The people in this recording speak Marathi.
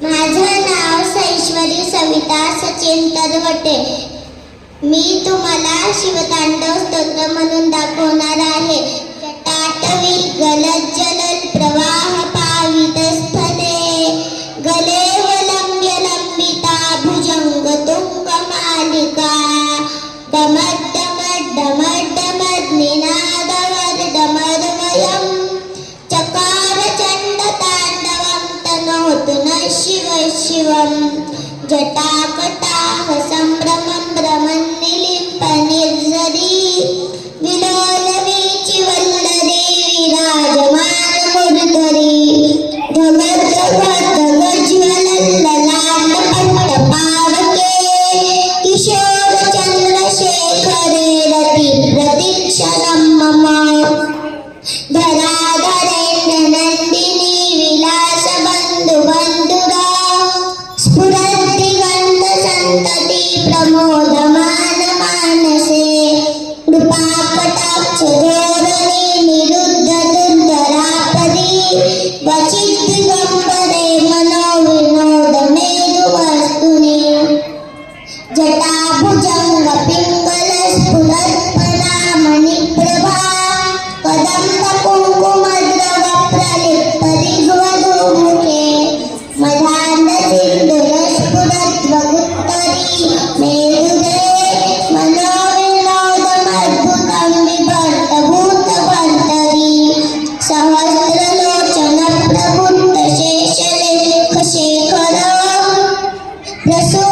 माझं नाव सैश्वरी सविता सचिन तरवटे. मी तुम्हाला शिवतांडव स्तोत्र म्हणून दाखवणार आहे. जटाटवी गलज्जलल प्रवाह पावित स्थले गले वलंब्य लंबिता भुजंग तुंग मालिका डमड डमड डमड डमड निनादवद डमरुमयं चकार चंड तांडवं तनोतु नः शिव शिवं जटाकटाह संभ्रमं भ्रमन् निलिम्प निर्झरी विलोलवीचि वल्लरी विराजमान मूर्धरी धगध धगध धगज्ज्वलल् ललाट पट्टपावके किशोर चंद्रशेखरे रति प्रतीक्षणं मम धराधरेन्द्र नंदिनी विलास बंधु बंधुरा स्फुरन्ति गंध संतति प्रमोदमान मानसे कृपाकटाक्ष धोरणी निरुद्ध दुर्धरापदी वचित दिगंबरे मनोविनोद मेरुवस्तुनि जटाभुजंग पिंगल स्फुरत्पना मणिप्रभा कदंब कुंकुमद्रव प्रलिप्त ऋग्वधूमुखे मधान्ध सिंधुर स्फुरद्वगुत्तरी मेरुदे मनोविनोदमद्भुतं बिभर्त भूतभर्तरी सहस्रलोचन प्रबुद्ध शेषलेख शेखर प्रसो